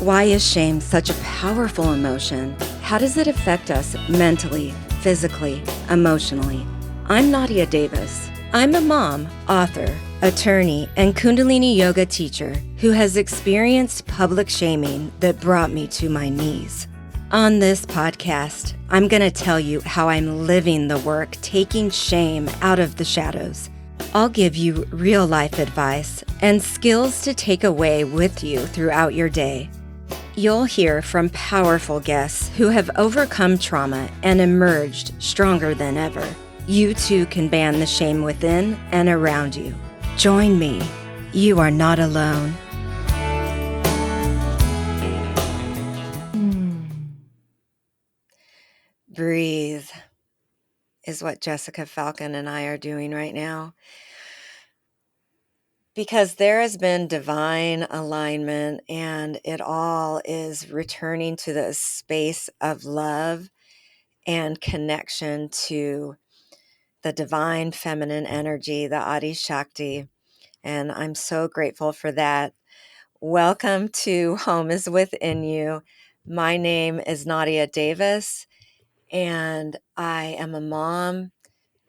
Why is shame such a powerful emotion? How does it affect us mentally, physically, emotionally? I'm Nadia Davis. I'm a mom, author, attorney, and Kundalini yoga teacher who has experienced public shaming that brought me to my knees. On this podcast, I'm going to tell you how I'm living the work taking shame out of the shadows. I'll give you real-life advice and skills to take away with you throughout your day. You'll hear from powerful guests who have overcome trauma and emerged stronger than ever. You too can ban the shame within and around you. Join me. You are not alone. Breathe is what Jessica Falcon and I are doing right now. Because there has been divine alignment and it all is returning to the space of love and connection to the divine feminine energy, the Adi Shakti. And I'm so grateful for that. Welcome to Home is Within You. My name is Nadia Davis, and I am a mom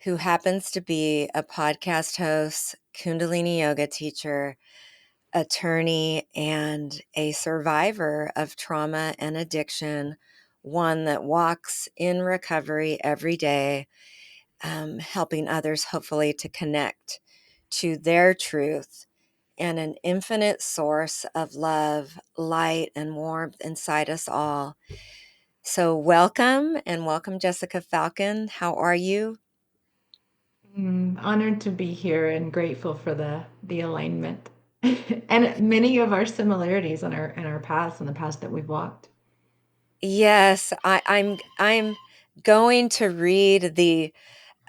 who happens to be a podcast host, Kundalini yoga teacher, attorney, and a survivor of trauma and addiction, one that walks in recovery every day, helping others hopefully to connect to their truth and an infinite source of love, light, and warmth inside us all. So welcome, and welcome, Jessica Falcon. How are you? Honored to be here and grateful for the alignment and many of our similarities in our paths in the past that we've walked. Yes, I'm going to read the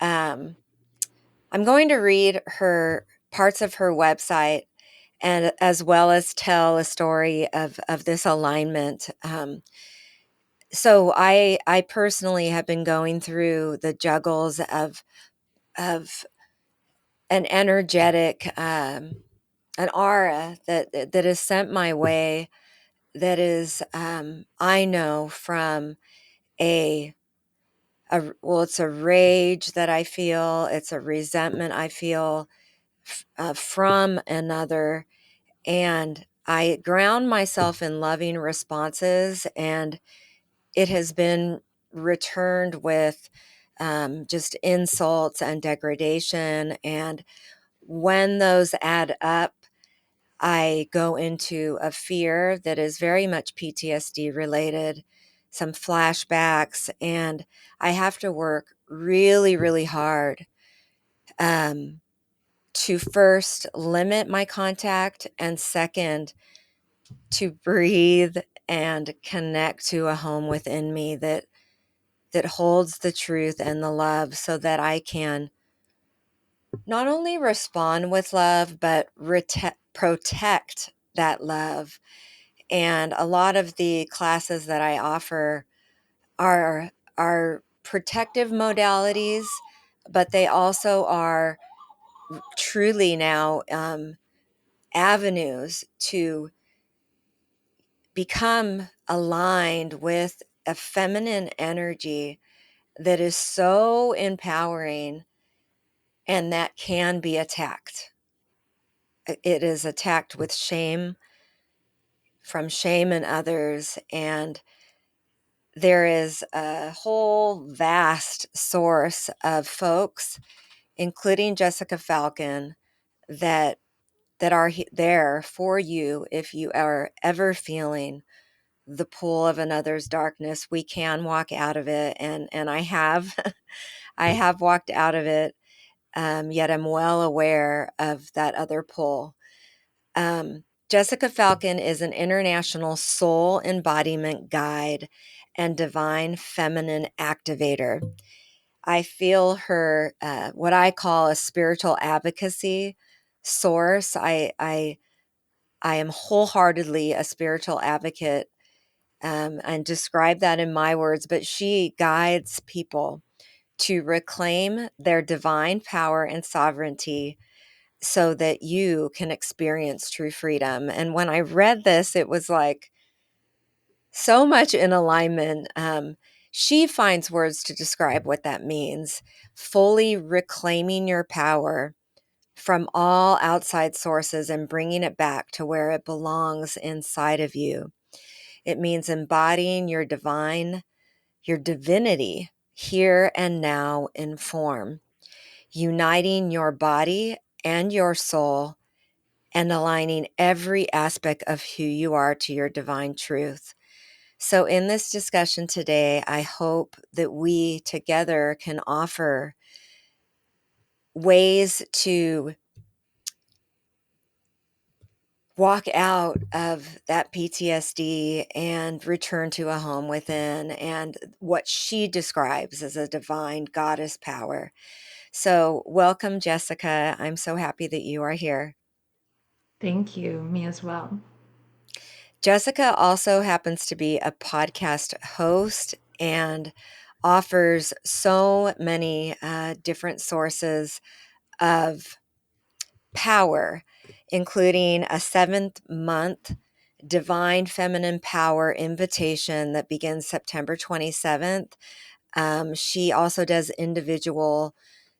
um, I'm going to read her parts of her website, and as well as tell a story of this alignment. So I personally have been going through the juggles of an energetic an aura that is sent my way, that is I know from a well, it's a rage that I feel, it's a resentment I feel from another, and I ground myself in loving responses, and it has been returned with just insults and degradation. And when those add up, I go into a fear that is very much PTSD related, some flashbacks, and I have to work really, really hard um, to first limit my contact, and second, to breathe and connect to a home within me that holds the truth and the love, so that I can not only respond with love, but protect that love. And a lot of the classes that I offer are protective modalities, but they also are truly now avenues to become aligned with a feminine energy that is so empowering and that can be attacked. It is attacked with shame, from shame in others, and there is a whole vast source of folks, including Jessica Falcon, that are there for you if you are ever feeling the pull of another's darkness. We can walk out of it, and I have I have walked out of it, yet I'm well aware of that other pull. Jessica Falcon is an international soul embodiment guide and divine feminine activator. I feel her, what I call a spiritual advocacy source. I am wholeheartedly a spiritual advocate, and describe that in my words, but she guides people to reclaim their divine power and sovereignty so that you can experience true freedom. And when I read this, it was like so much in alignment. She finds words to describe what that means: fully reclaiming your power from all outside sources and bringing it back to where it belongs inside of you. It means embodying your divinity here and now in form, uniting your body and your soul, and aligning every aspect of who you are to your divine truth. So, in this discussion today, I hope that we together can offer ways to walk out of that PTSD and return to a home within and what she describes as a divine goddess power. So, welcome, Jessica. I'm so happy that you are here. Thank you. Me as well. Jessica also happens to be a podcast host and offers so many different sources of power, including a 7th month Divine Feminine Power invitation that begins September 27th. She also does individual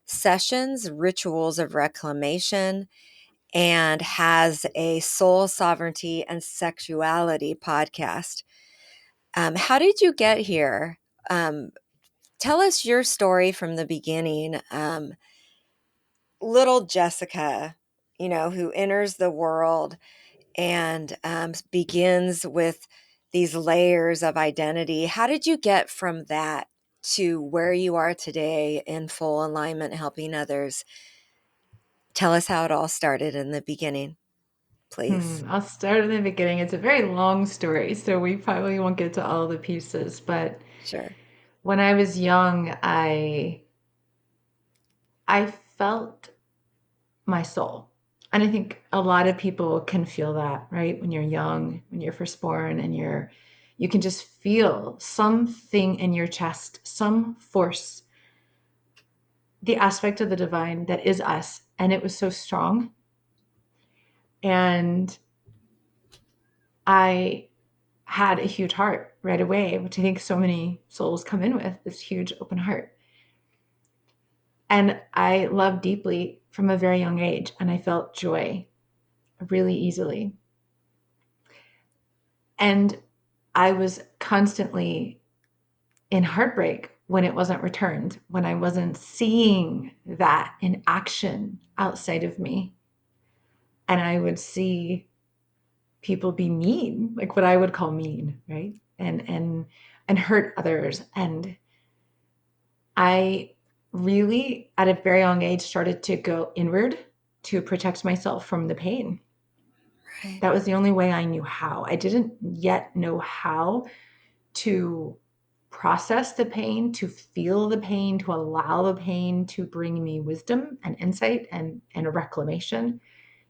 sessions, rituals of reclamation, and has a soul sovereignty and sexuality podcast. How did you get here? Um, Tell us your story from the beginning. Little Jessica, who enters the world and begins with these layers of identity. How did you get from that to where you are today in full alignment, helping others? Tell us how it all started in the beginning, please. I'll start in the beginning. It's a very long story, so we probably won't get to all the pieces. But Sure. when I was young, I felt my soul. And I think a lot of people can feel that, right? When you're young, when you're first born and you can just feel something in your chest, some force, the aspect of the divine that is us. And it was so strong. And I had a huge heart right away, which I think so many souls come in with, this huge open heart. And I loved deeply from a very young age, and I felt joy really easily. And I was constantly in heartbreak when it wasn't returned, when I wasn't seeing that in action outside of me. And I would see people be mean, like what I would call mean, right? And hurt others. And I really, at a very young age, started to go inward to protect myself from the pain. Right. That was the only way I knew how. I didn't yet know how to process the pain, to feel the pain, to allow the pain to bring me wisdom and insight and a reclamation.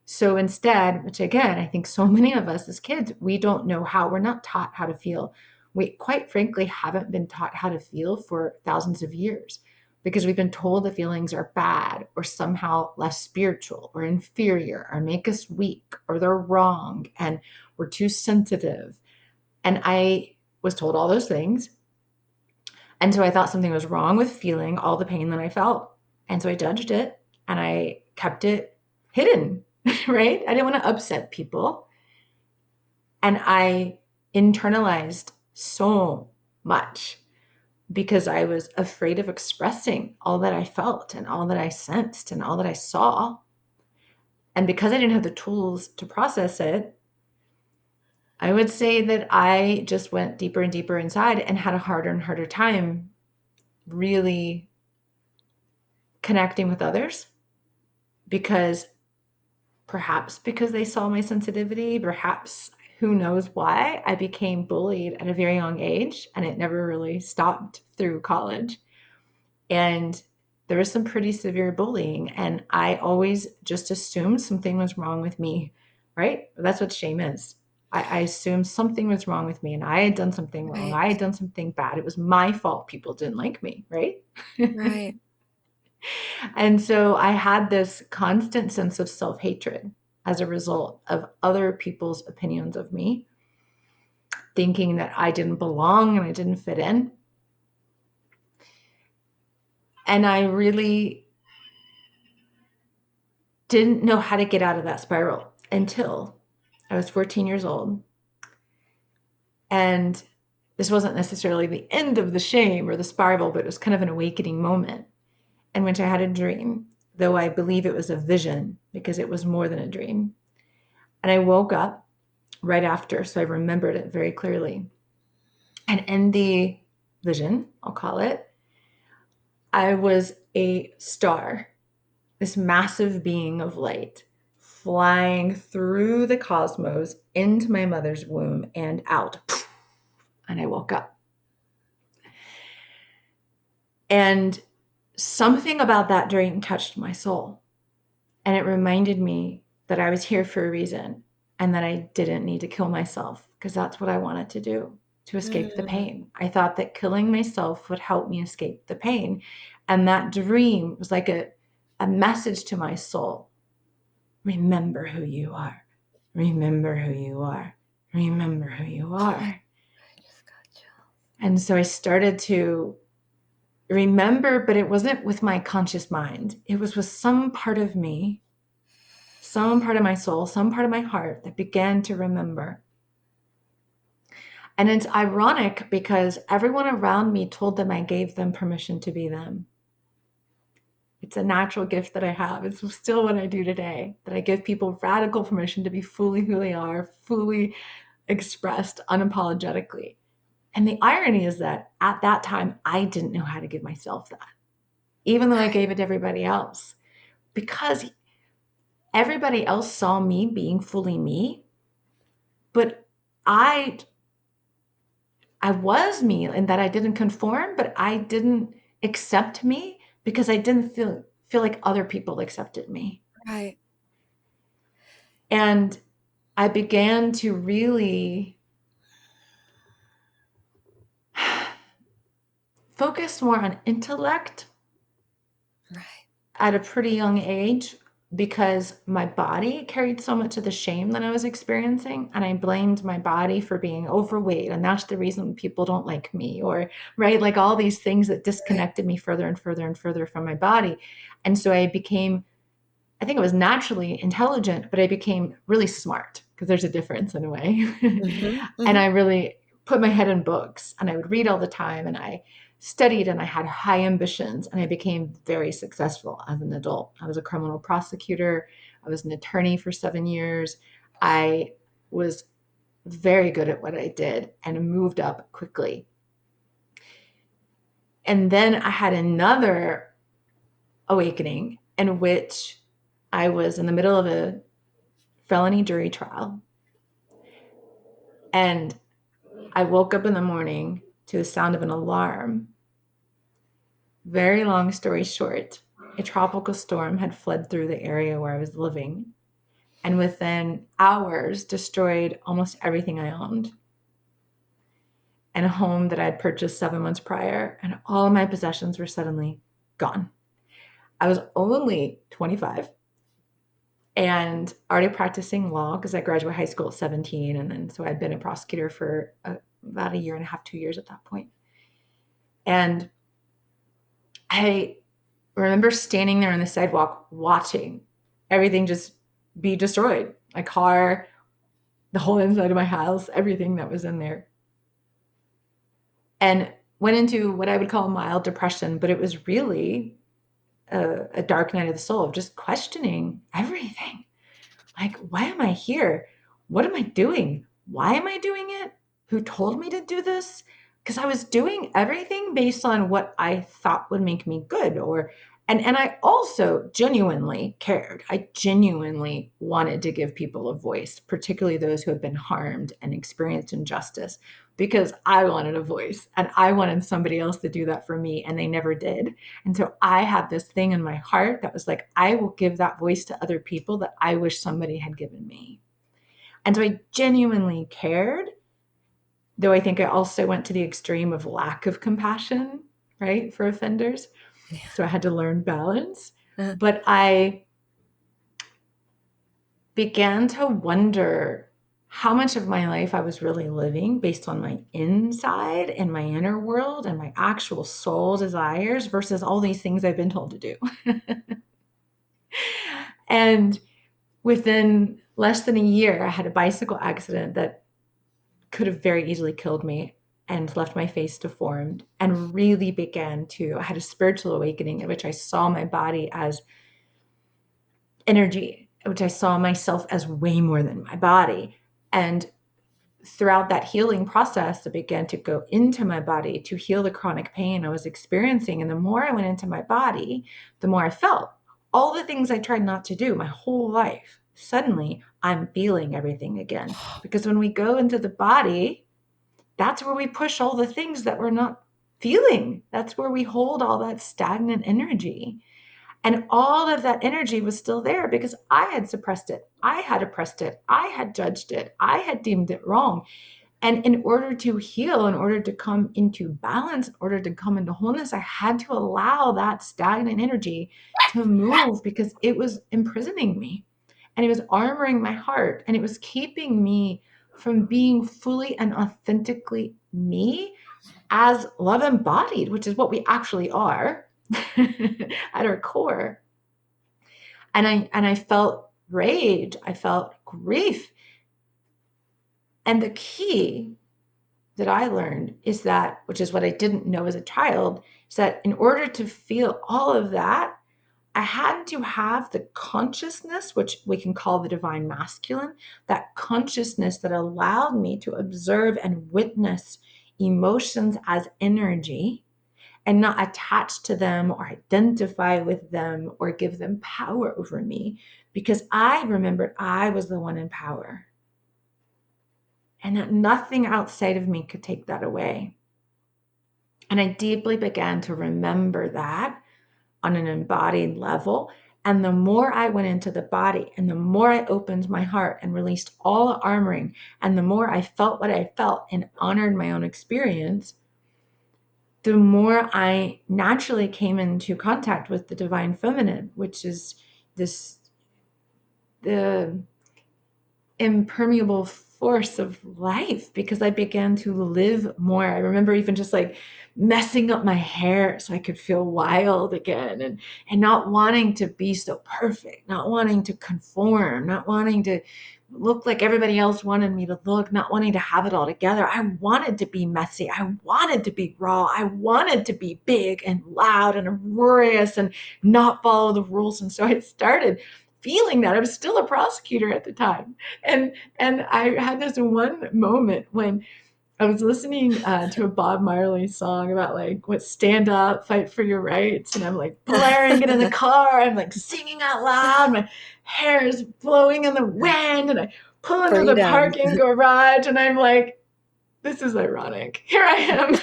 So instead, which again, I think so many of us as kids, we don't know how, we're not taught how to feel. We quite frankly haven't been taught how to feel for thousands of years because we've been told the feelings are bad or somehow less spiritual or inferior or make us weak or they're wrong and we're too sensitive. And I was told all those things. And so I thought something was wrong with feeling all the pain that I felt. And so I judged it and I kept it hidden, right? I didn't want to upset people. And I internalized so much because I was afraid of expressing all that I felt and all that I sensed and all that I saw. And because I didn't have the tools to process it, I would say that I just went deeper and deeper inside and had a harder and harder time really connecting with others because perhaps because they saw my sensitivity, perhaps who knows why, I became bullied at a very young age and it never really stopped through college. And there was some pretty severe bullying. And I always just assumed something was wrong with me, right? That's what shame is. I assumed something was wrong with me and I had done something wrong. Right. I had done something bad. It was my fault people didn't like me, right? Right. And so I had this constant sense of self hatred as a result of other people's opinions of me. thinking that I didn't belong and I didn't fit in. And I really didn't know how to get out of that spiral until I was 14 years old. And this wasn't necessarily the end of the shame or the spiral, but it was kind of an awakening moment in which I had a dream, though I believe it was a vision because it was more than a dream. And I woke up right after, so I remembered it very clearly. And in the vision, I'll call it, I was a star, this massive being of light flying through the cosmos into my mother's womb and out. And I woke up. And something about that dream touched my soul. And it reminded me that I was here for a reason and that I didn't need to kill myself because that's what I wanted to do, to escape the Mm. pain. I thought that killing myself would help me escape the pain. And that dream was like a message to my soul. Remember who you are. Remember who you are. Remember who you are. I just got you. And so I started to remember, but it wasn't with my conscious mind. It was with some part of me, some part of my soul, some part of my heart that began to remember. And it's ironic because everyone around me told them I gave them permission to be them. It's a natural gift that I have. It's still what I do today, that I give people radical permission to be fully who they are, fully expressed unapologetically. And the irony is that at that time, I didn't know how to give myself that, even though I Right. gave it to everybody else, because everybody else saw me being fully me. But I I was me in that I didn't conform, but I didn't accept me because I didn't feel like other people accepted me. Right. And I began to really focus more on intellect Right. at a pretty young age because my body carried so much of the shame that I was experiencing. And I blamed my body for being overweight. And that's the reason people don't like me, or, right, like all these things that Right. disconnected me further and further and further from my body. And so I became, I think I was naturally intelligent, but I became really smart because there's a difference in a way. Mhm. And Mhm. I really put my head in books and I would read all the time and I studied and I had high ambitions and I became very successful as an adult. I was a criminal prosecutor. I was an attorney for 7 years. I was very good at what I did and moved up quickly. And then I had another awakening in which I was in the middle of a felony jury trial. And I woke up in the morning to the sound of an alarm. Very long story short, a tropical storm had fled through the area where I was living and within hours destroyed almost everything I owned and a home that I had purchased 7 months prior. And all of my possessions were suddenly gone. I was only 25 and already practicing law because I graduated high school at 17. And then so I'd been a prosecutor for about a year and a half, 2 years at that point. And I remember standing there on the sidewalk watching everything just be destroyed. My car, the whole inside of my house, everything that was in there. And went into what I would call mild depression, but it was really a dark night of the soul of just questioning everything. Like, why am I here? What am I doing? Why am I doing it? Who told me to do this? Because I was doing everything based on what I thought would make me good, or and I also genuinely cared. I genuinely wanted to give people a voice, particularly those who had been harmed and experienced injustice, because I wanted a voice and I wanted somebody else to do that for me, and they never did. And so I had this thing in my heart that was like, I will give that voice to other people that I wish somebody had given me. And so I genuinely cared, though I think I also went to the extreme of lack of compassion, right, for offenders. Yeah. So I had to learn balance. Uh, But I began to wonder how much of my life I was really living based on my inside and my inner world and my actual soul desires versus all these things I've been told to do. And within less than a year, I had a bicycle accident that could have very easily killed me and left my face deformed, and really began to, I had a spiritual awakening in which I saw my body as energy, which I saw myself as way more than my body. And throughout that healing process, I began to go into my body to heal the chronic pain I was experiencing. And the more I went into my body, the more I felt all the things I tried not to do my whole life. Suddenly, I'm feeling everything again. Because when we go into the body, that's where we push all the things that we're not feeling. That's where we hold all that stagnant energy. And all of that energy was still there because I had suppressed it. I had oppressed it. I had judged it. I had deemed it wrong. And in order to heal, in order to come into balance, in order to come into wholeness, I had to allow that stagnant energy to move because it was imprisoning me and it was armoring my heart and it was keeping me from being fully and authentically me as love embodied, which is what we actually are at our core. And I felt rage, I felt grief. And the key that I learned is that, which is what I didn't know as a child, is that in order to feel all of that, I had to have the consciousness, which we can call the divine masculine, that consciousness that allowed me to observe and witness emotions as energy and not attach to them or identify with them or give them power over me, because I remembered I was the one in power and that nothing outside of me could take that away. And I deeply began to remember that on an embodied level. And the more I went into the body and the more I opened my heart and released all the armoring, and the more I felt what I felt and honored my own experience, the more I naturally came into contact with the divine feminine, which is this, the impermeable force of life, because I began to live more. I remember even just like messing up my hair so I could feel wild again, and not wanting to be so perfect, not wanting to conform, not wanting to look like everybody else wanted me to look, not wanting to have it all together. I wanted to be messy. I wanted to be raw. I wanted to be big and loud and uproarious and not follow the rules. And so I started feeling that. I was still a prosecutor at the time. And I had this one moment when I was listening to a Bob Marley song about like what, stand up, fight for your rights, and I'm like blaring it in the car. I'm like singing out loud. My hair is blowing in the wind, and I pull into the Freedom. parking garage, and I'm like, this is ironic. Here I am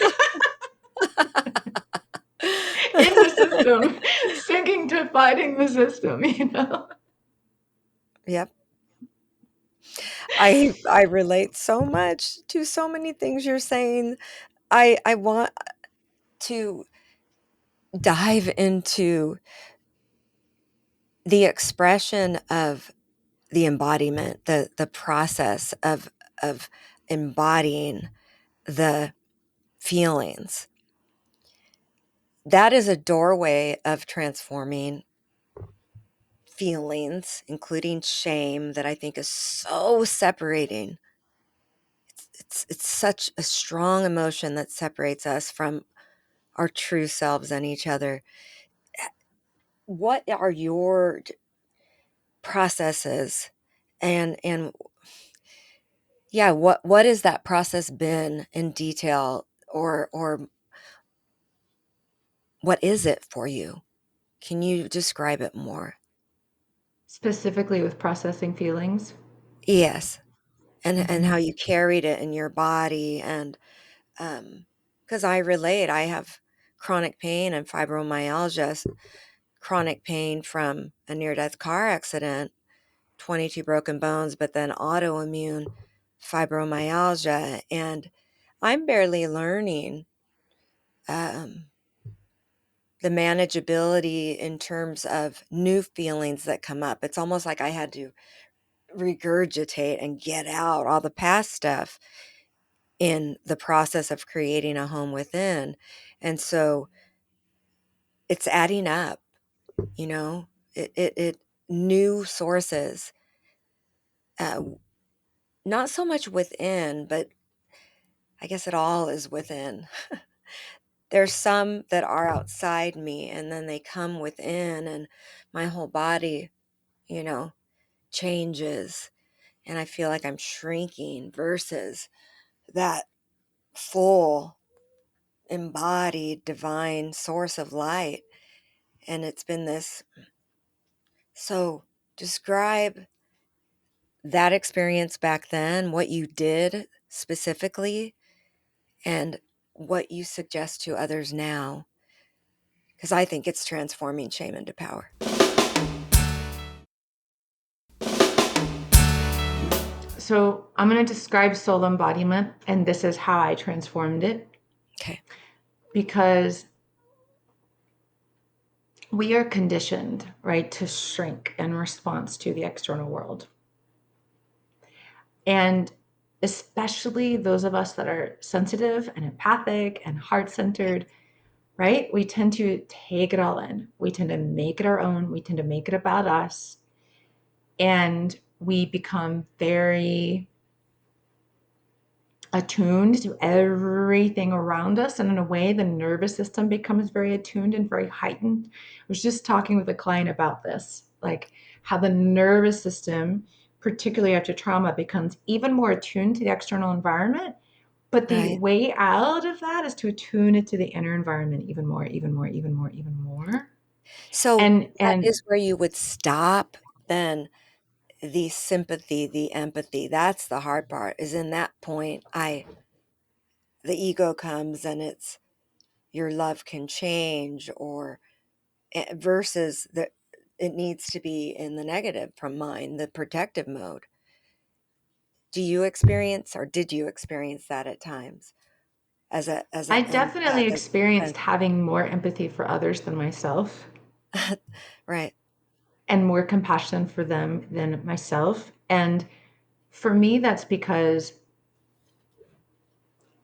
in the system, singing to fighting the system. You know. Yep. I relate so much to so many things you're saying. I want to dive into the expression of the embodiment, the process of embodying the feelings. That is a doorway of transforming feelings, including shame, that I think is so separating. It's such a strong emotion that separates us from our true selves and each other. What are your processes, and yeah, what has that process been in detail, or what is it for you? Can you describe it more? Specifically with processing feelings. Yes, and how Mhm. you carried it in your body, and because I relate, I have chronic pain and fibromyalgia, chronic pain from a near-death car accident, 22 broken bones, but then autoimmune fibromyalgia, and I'm barely learning um, the manageability in terms of new feelings that come up. It's almost like I had to regurgitate and get out all the past stuff in the process of creating a home within. And so it's adding up, you know, it new sources, uh, not so much within, but I guess it all is within. There's some that are outside me and then they come within, and my whole body, you know, changes, and I feel like I'm shrinking versus that full embodied divine source of light. And it's been this. So describe that experience back then, what you did specifically, and what you suggest to others now, because I think it's transforming shame into power. So I'm going to describe soul embodiment, and this is how I transformed it, Okay. because we are conditioned, right, to shrink in response to the external world. And especially those of us that are sensitive and empathic and heart centered, right? We tend to take it all in. We tend to make it our own. We tend to make it about us. And we become very attuned to everything around us. And in a way, the nervous system becomes very attuned and very heightened. I was just talking with a client about this, like how the nervous system, particularly after trauma, becomes even more attuned to the external environment. But the Right. way out of that is to attune it to the inner environment even more, even more, even more, even more. So that And is where you would stop then. The sympathy, the empathy, that's the hard part, is in that point the ego comes and it's your love can change, or versus the it needs to be in the negative from mine, the protective mode. Do you experience, or did you experience that at times as I an definitely empath, as experienced having more empathy for others than myself right, and more compassion for them than myself. And for me, that's because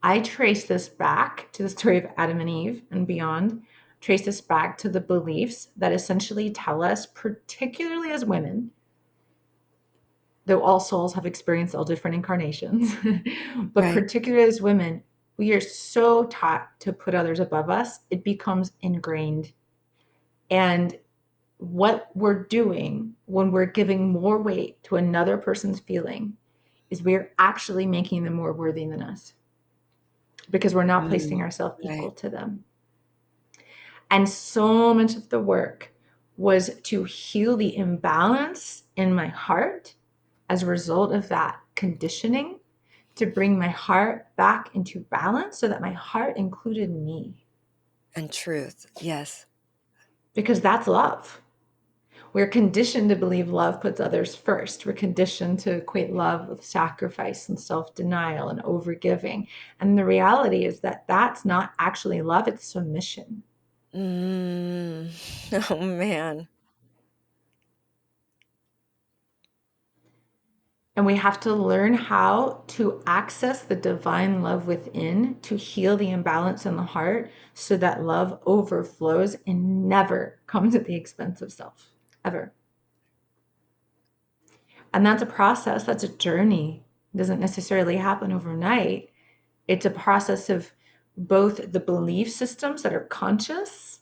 I trace this back to the story of Adam and Eve and beyond, trace this back to the beliefs that essentially tell us, particularly as women, though all souls have experienced all different incarnations, but right, particularly as women, we are so taught to put others above us, it becomes ingrained. And what we're doing when we're giving more weight to another person's feeling is we're actually making them more worthy than us because we're not placing mm, ourselves right, equal to them. And so much of the work was to heal the imbalance in my heart as a result of that conditioning, to bring my heart back into balance so that my heart included me, and truth, yes. because that's love. We're conditioned to believe love puts others first. We're conditioned to equate love with sacrifice and self denial and overgiving. And the reality is that that's not actually love, it's submission. Mm. Oh man. And we have to learn how to access the divine love within to heal the imbalance in the heart so that love overflows and never comes at the expense of self, ever. And that's a process, that's a journey. It doesn't necessarily happen overnight. It's a process of both the belief systems that are conscious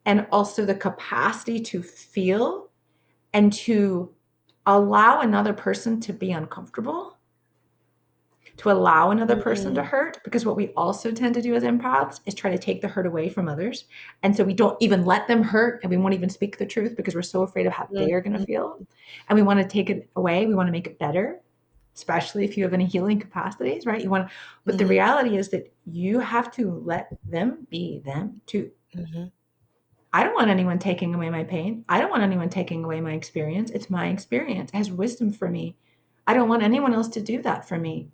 and also the capacity to feel and to allow another person to be uncomfortable, to allow another person to Mm, hurt, because what we also tend to do as empaths is try to take the hurt away from others. And so we don't even let them hurt and we won't even speak the truth because we're so afraid of how mm, they're going to mm, feel. And we want to take it away. We want to make it better, especially if you have any healing capacities, right? You want, but the mhm, reality is that you have to let them be them too. mhm, I don't want anyone taking away my pain. I don't want anyone taking away my experience. It's my experience. It has wisdom for me. I don't want anyone else to do that for me.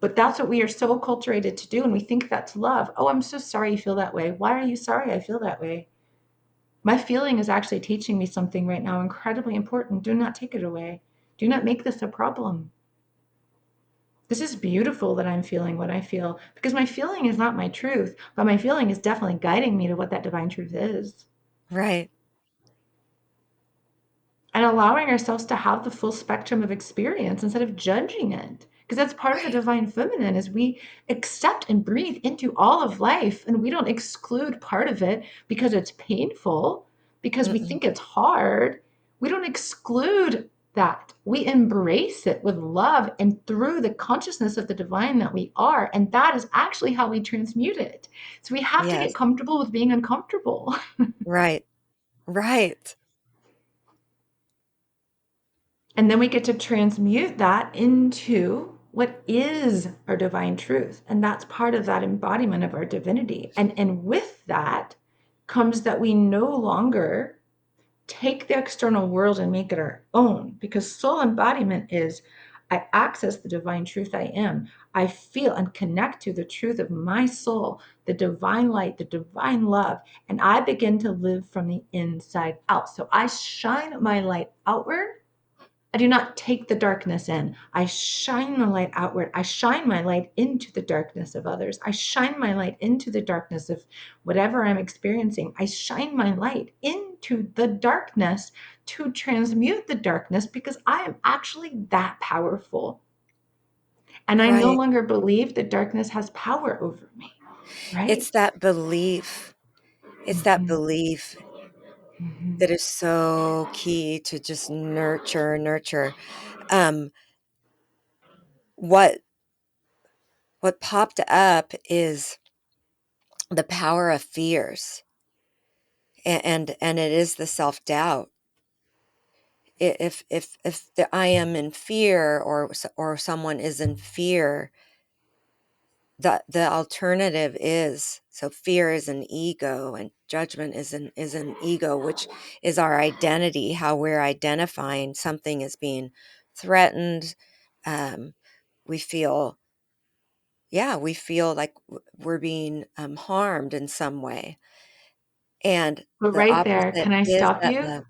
But that's what we are so acculturated to do. And we think that's love. Oh, I'm so sorry you feel that way. Why are you sorry I feel that way? My feeling is actually teaching me something right now incredibly important. Do not take it away. Do not make this a problem. This is beautiful that I'm feeling what I feel because my feeling is not my truth, but my feeling is definitely guiding me to what that divine truth is. Right. And allowing ourselves to have the full spectrum of experience instead of judging it, because that's part of the Right. divine feminine is we accept and breathe into all of life, and we don't exclude part of it because it's painful, because we Mm-mm. think it's hard. We don't exclude that. We embrace it with love and through the consciousness of the divine that we are, and that is actually how we transmute it. So we have to get Yes. comfortable with being uncomfortable. Right. Right. And then we get to transmute that into what is our divine truth. And that's part of that embodiment of our divinity. And with that comes that we no longer take the external world and make it our own, because soul embodiment is I access the divine truth I am. I feel and connect to the truth of my soul, the divine light, the divine love, and I begin to live from the inside out. So I shine my light outward. I do not take the darkness in. I shine the light outward. I shine my light into the darkness of others. I shine my light into the darkness of whatever I'm experiencing. I shine my light into the darkness to transmute the darkness because I am actually that powerful. And I no Right. longer believe that darkness has power over me, It's right? that belief. It's that Mhm, belief mhm. that is so key to just nurture. Um, what what popped up is the power of fears, and it is the self-doubt. If I am in fear, or someone is in fear, the alternative is, so fear is an ego, and judgment is an ego, which is our identity, how we're identifying something as being threatened. Um, we feel, yeah, we feel like we're being harmed in some way. And But the right there, opposite can I is stop that you? the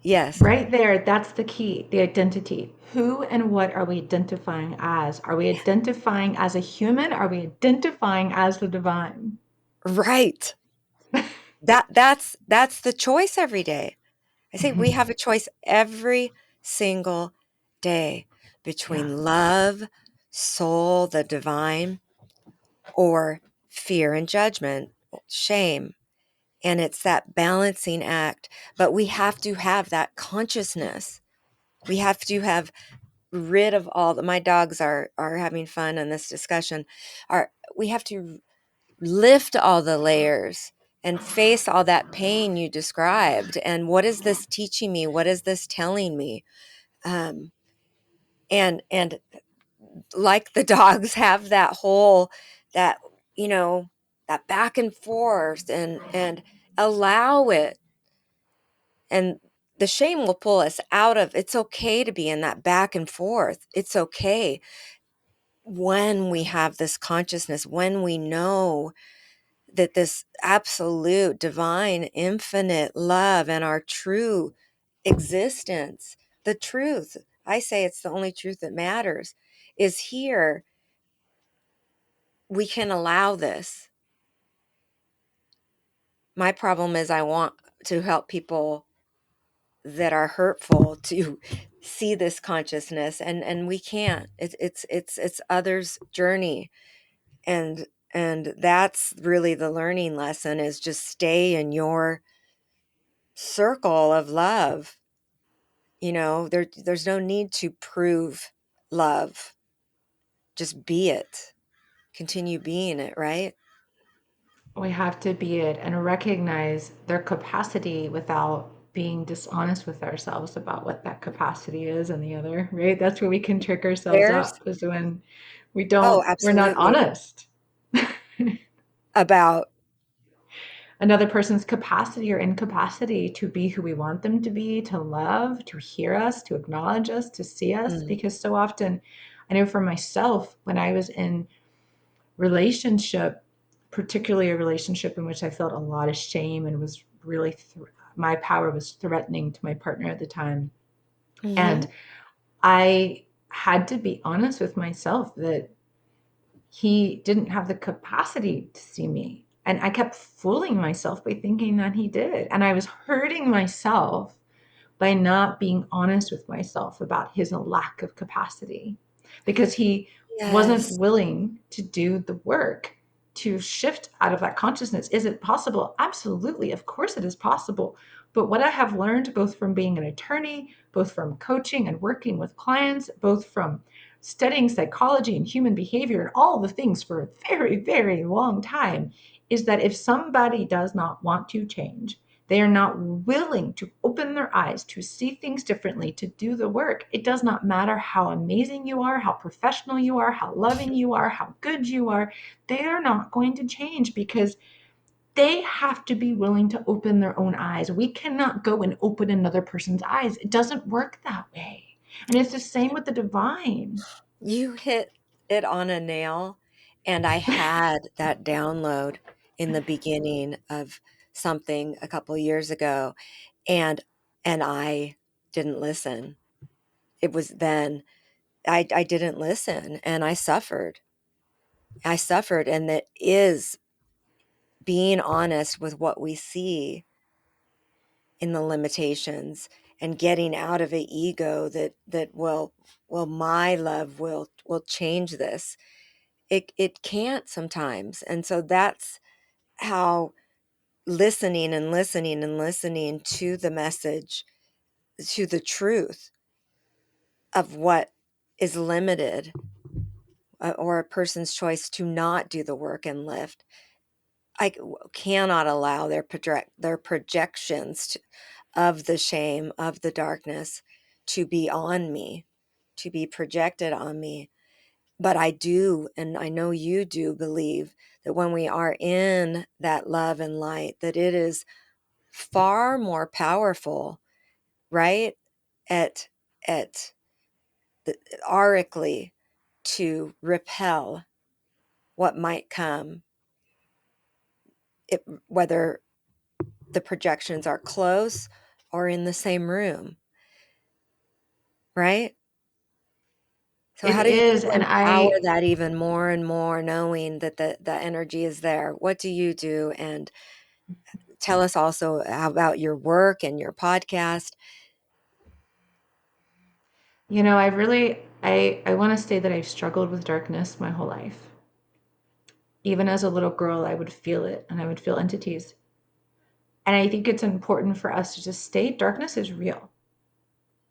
yes, Right there, that's the key, the identity. Who and what are we identifying as? Are we identifying as a human? Are we identifying as the divine? right. That's the choice every day. I say we Mhm. have a choice every single day Yeah. between love, soul, the divine, or fear and judgment, shame. And it's that balancing act. But we have to have that consciousness. We have to have rid of all the, my dogs are having fun in this discussion. Are we have to lift all the layers and face all that pain you described, and what is this teaching me, what is this telling me, um, and like the dogs have that whole, that, you know, that back and forth, and allow it, and the shame will pull us out of, it's okay to be in that back and forth, it's okay when we have this consciousness, when we know that this absolute divine infinite love and our true existence, the truth, I say it's the only truth that matters, is here. We can allow this. My problem is I want to help people that are hurtful to see this consciousness, and we can't. It's others' journey, and that's really the learning lesson, is just stay in your circle of love. There's no need to prove love. Just be it. Continue being it, right? We have to be it and recognize their capacity without being dishonest with ourselves about what that capacity is and the other, right? That's where we can trick ourselves Theirs. up, is when Oh, we're not absolutely. honest. About Another person's capacity or incapacity to be who we want them to be, to love, to hear us, to acknowledge us, to see us. mm, Because so often, I know for myself, when I was in relationship, particularly a relationship in which I felt a lot of shame and was really, my power was threatening to my partner at the time. mhm. And I had to be honest with myself that he didn't have the capacity to see me. And I kept fooling myself by thinking that he did. And I was hurting myself by not being honest with myself about his lack of capacity because he wasn't Yes. willing to do the work to shift out of that consciousness. Is it possible? Absolutely. Of course, it is possible. But what I have learned, both from being an attorney, both from coaching and working with clients, both from studying psychology and human behavior and all the things for a very, very long time, is that if somebody does not want to change, they are not willing to open their eyes, to see things differently, to do the work. It does not matter how amazing you are, how professional you are, how loving you are, how good you are. They are not going to change because they have to be willing to open their own eyes. We cannot go and open another person's eyes. It doesn't work that way. And it's the same with the divine. You hit it on a nail, and I had that download in the beginning of something a couple years ago, and I didn't listen. It was then I didn't listen, and I suffered. I suffered, and that is being honest with what we see in the limitations and getting out of a ego that will my love will change this. It can't sometimes. And so that's how listening and listening and listening to the message, to the truth of what is limited, or a person's choice to not do the work and lift. Cannot allow their projections of the shame, of the darkness, to be on me, to be projected on me. But I do, and I know you do, believe that when we are in that love and light, that it is far more powerful, right? At at the aurically, to repel what might come, whether the projections are close or in the same room, right? So It how do you is. And empower I, that even more and more, knowing that the energy is there? What do you do? And tell us also about your work and your podcast. I really, I want to say that I've struggled with darkness my whole life. Even as a little girl, I would feel it and I would feel entities. And I think it's important for us to just state darkness is real.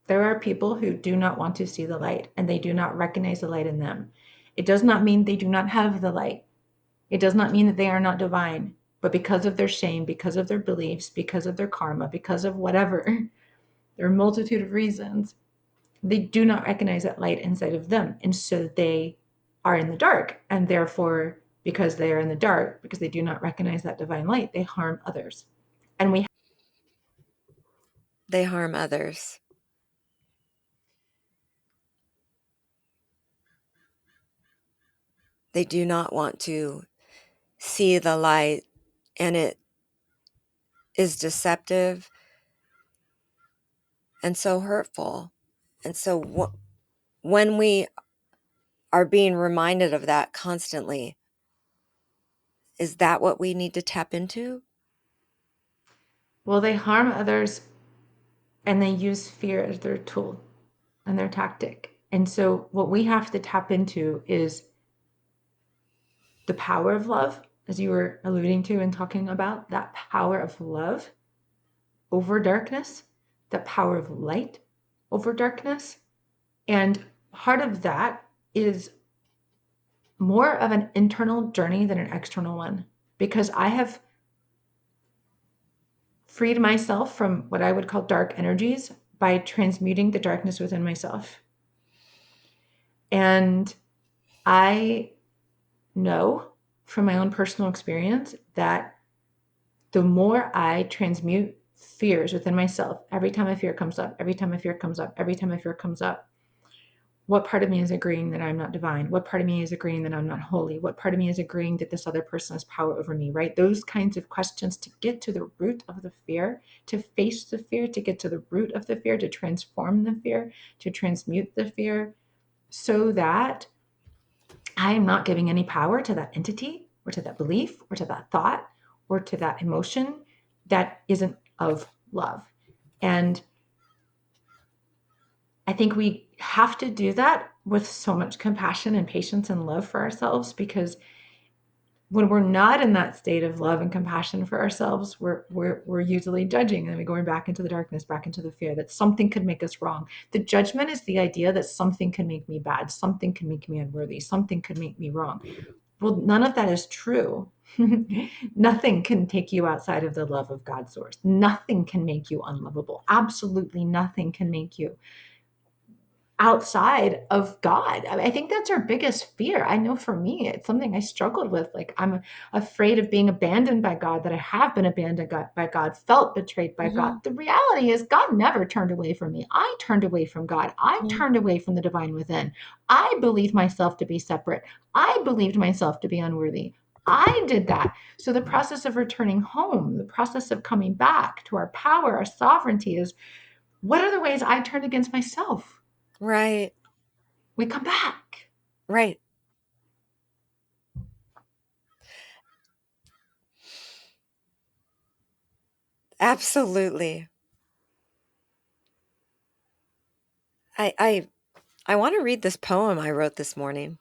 There are people who do not want to see the light and they do not recognize the light in them. It does not mean they do not have the light. It does not mean that they are not divine. But because of their shame, because of their beliefs, because of their karma, because of whatever, there are a multitude of reasons, they do not recognize that light inside of them. And so they are in the dark. And therefore, because they are in the dark, because they do not recognize that divine light, they harm others. And we They harm others. They do not want to see the light, and it is deceptive and so hurtful. And so when we are being reminded of that constantly, is that what we need to tap into? well, they harm others and they use fear as their tool and their tactic. And so what we have to tap into is the power of love, as you were alluding to and talking about, that power of love over darkness, the power of light over darkness. And part of that is more of an internal journey than an external one, because I have freed myself from what I would call dark energies by transmuting the darkness within myself. And I know from my own personal experience that the more I transmute fears within myself, every time a fear comes up, every time a fear comes up, every time a fear comes up, What part of me is agreeing that I'm not divine? What part of me is agreeing that I'm not holy? What part of me is agreeing that this other person has power over me, right? Those kinds of questions to get to the root of the fear, to face the fear, to get to the root of the fear, to transform the fear, to transmute the fear, so that I am not giving any power to that entity or to that belief or to that thought or to that emotion that isn't of love. And I think we have to do that with so much compassion and patience and love for ourselves, because when we're not in that state of love and compassion for ourselves, we're usually judging, and we're going back into the darkness, back into the fear that something could make us wrong. The judgment is the idea that something can make me bad, something can make me unworthy, something could make me wrong. Well, none of that is true. Nothing can take you outside of the love of God's source. Nothing can make you unlovable. Absolutely nothing can make you outside of God. I think that's our biggest fear. I know for me, it's something I struggled with. Like, I'm afraid of being abandoned by God, that I have been abandoned by God, felt betrayed by God. Mhm, The reality is, God never turned away from me. I turned away from God. I mhm. turned away from the divine within. I believed myself to be separate. I believed myself to be unworthy. I did that. So the process of returning home, the process of coming back to our power, our sovereignty is, what are the ways I turned against myself? Right, We come back. right. Absolutely. I I I wanna read this poem I wrote this morning.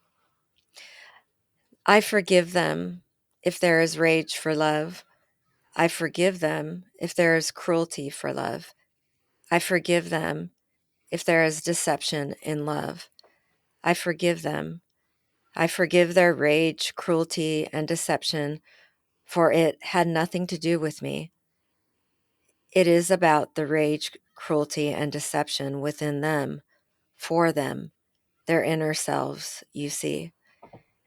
I forgive them if there is rage for love. I forgive them if there is cruelty for love. I forgive them if there is deception in love. I forgive them. I forgive their rage, cruelty, and deception, for it had nothing to do with me. It is about the rage, cruelty, and deception within them, for them, their inner selves, you see.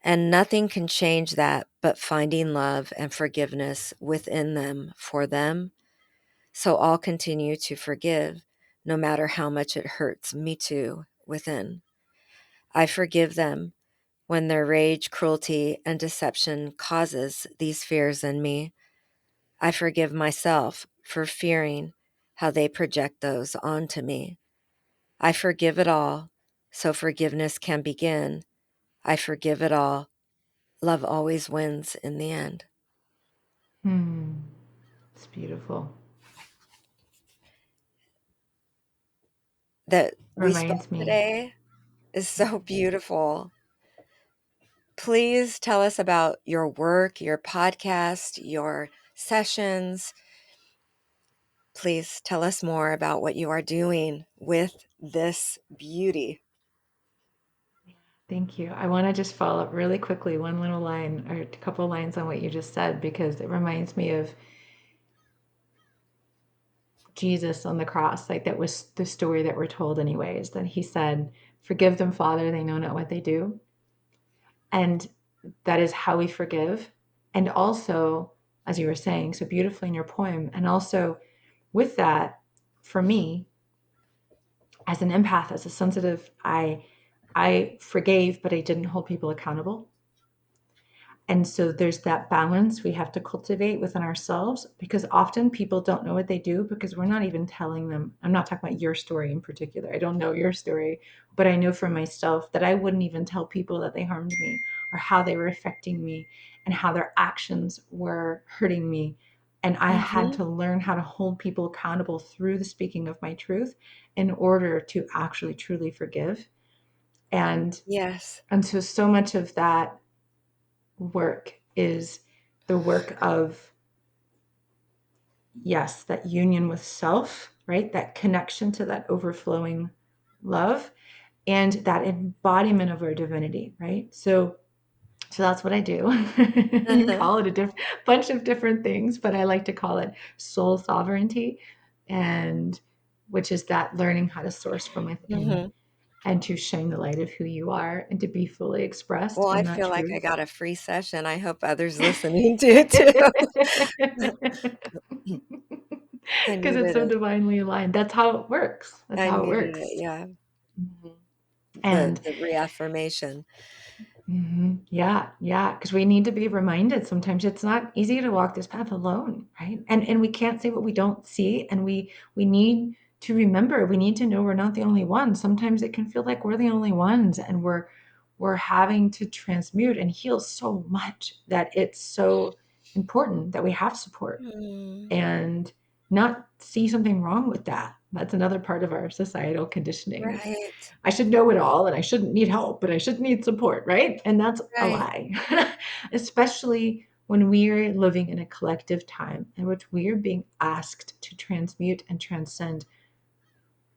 And nothing can change that but finding love and forgiveness within them for them. So I'll continue to forgive, no matter how much it hurts me too within. I forgive them when their rage, cruelty, and deception causes these fears in me. I forgive myself for fearing how they project those onto me. I forgive it all so forgiveness can begin. I forgive it all. Love always wins in the end. Hmm. It's beautiful. That we spoke Reminds me. today is so beautiful. Please tell us about your work, your podcast, your sessions. Please tell us more about what you are doing with this beauty. Thank you. I want to just follow up really quickly, one little line or a couple lines on what you just said, because it reminds me of Jesus on the cross. Like, that was the story that we're told, anyways, that he said, "Forgive them, Father, they know not what they do." And that is how we forgive. And also, as you were saying so beautifully in your poem, and also with that, for me, as an empath, as a sensitive, I forgave, but I didn't hold people accountable. And so there's that balance we have to cultivate within ourselves, because often people don't know what they do because we're not even telling them. I'm not talking about your story in particular. I don't know your story, but I know for myself that I wouldn't even tell people that they harmed me or how they were affecting me and how their actions were hurting me. And I had Mhm. to learn how to hold people accountable through the speaking of my truth in order to actually truly forgive. And Yes. and so so much of that work is the work of, yes, that union with self, right? That connection to that overflowing love and that embodiment of our divinity, right? So that's what I do. You can Uh-huh. call it a bunch of different things, but I like to call it soul sovereignty, and which is that learning how to source from within Mhm. and to shine the light of who you are and to be fully expressed Well, I in that feel like I truth. got a free session. I hope others listening do too. I Because it's needed so it. divinely aligned. That's how it works. That's I how it needed it, works. yeah. Mhm. the And reaffirmation. yeah, yeah, because we need to be reminded sometimes it's not easy to walk this path alone, right? And we can't say what we don't see, and we need to remember, we need to know we're not the only ones. Sometimes it can feel like we're the only ones, and we're having to transmute and heal so much that it's so important that we have support Mm, and not see something wrong with that. That's another part of our societal conditioning is right, I should know it all and I shouldn't need help, but I should need support, right? And that's a right. lie, especially when we're living in a collective time in which we are being asked to transmute and transcend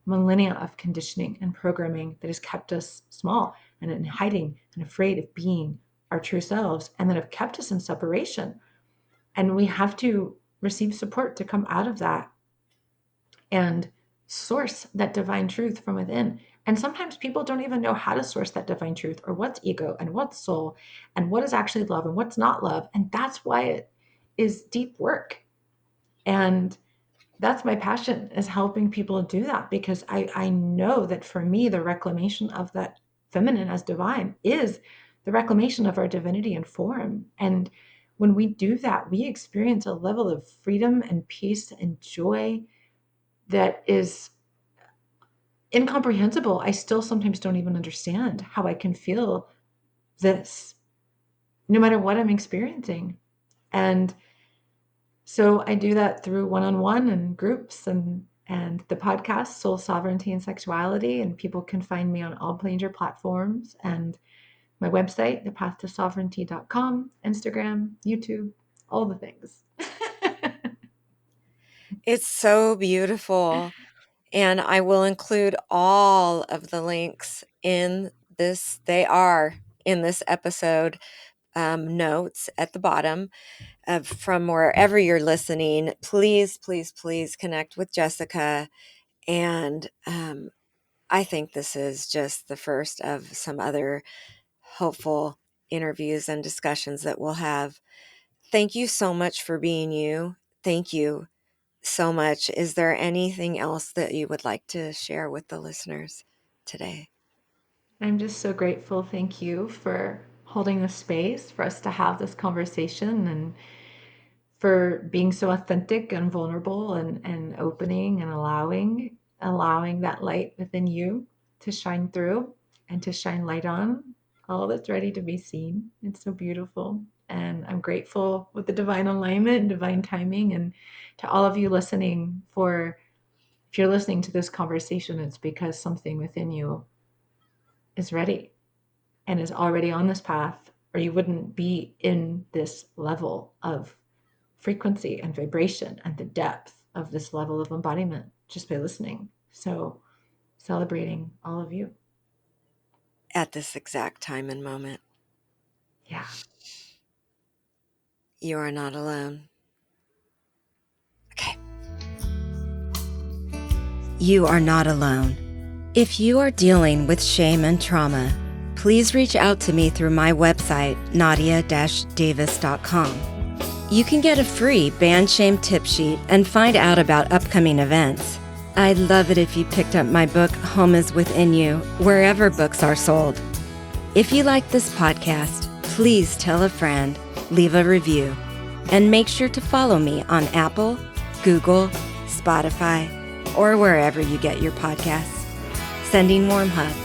millennia of conditioning and programming that has kept us small and in hiding and afraid of being our true selves and that have kept us in separation. And we have to receive support to come out of that and source that divine truth from within. And sometimes people don't even know how to source that divine truth or what's ego and what's soul and what is actually love and what's not love. And that's why it is deep work. And that's my passion is helping people do that because I know that for me, the reclamation of that feminine as divine is the reclamation of our divinity and form. And when we do that, we experience a level of freedom and peace and joy that is incomprehensible. I still sometimes don't even understand how I can feel this no matter what I'm experiencing. And so I do that through one-on-one and groups and the podcast Soul Sovereignty and Sexuality, and people can find me on all major platforms and my website thepathtosovereignty.com, Instagram, YouTube, all the things. It's so beautiful. And I will include all of the links in this. They are in this episode notes at the bottom from wherever you're listening. Please, please, please connect with Jessica. And I think this is just the first of some other hopeful interviews and discussions that we'll have. Thank you so much for being you. Thank you so much. Is there anything else that you would like to share with the listeners today? I'm just so grateful. Thank you for holding the space for us to have this conversation and for being so authentic and vulnerable and opening and allowing that light within you to shine through and to shine light on all that's ready to be seen. It's so beautiful. And I'm grateful with the divine alignment and divine timing. And to all of you listening, for if you're listening to this conversation, it's because something within you is ready and is already on this path, or you wouldn't be in this level of frequency and vibration and the depth of this level of embodiment just by listening. So, celebrating all of you. At this exact time and moment, Yeah. you are not alone. Okay. You are not alone. If you are dealing with shame and trauma, please reach out to me through my website, nadia-davis.com. You can get a free band shame tip sheet and find out about upcoming events. I'd love it if you picked up my book, Home is Within You, wherever books are sold. If you like this podcast, please tell a friend, leave a review, and make sure to follow me on Apple, Google, Spotify, or wherever you get your podcasts. Sending warm hugs.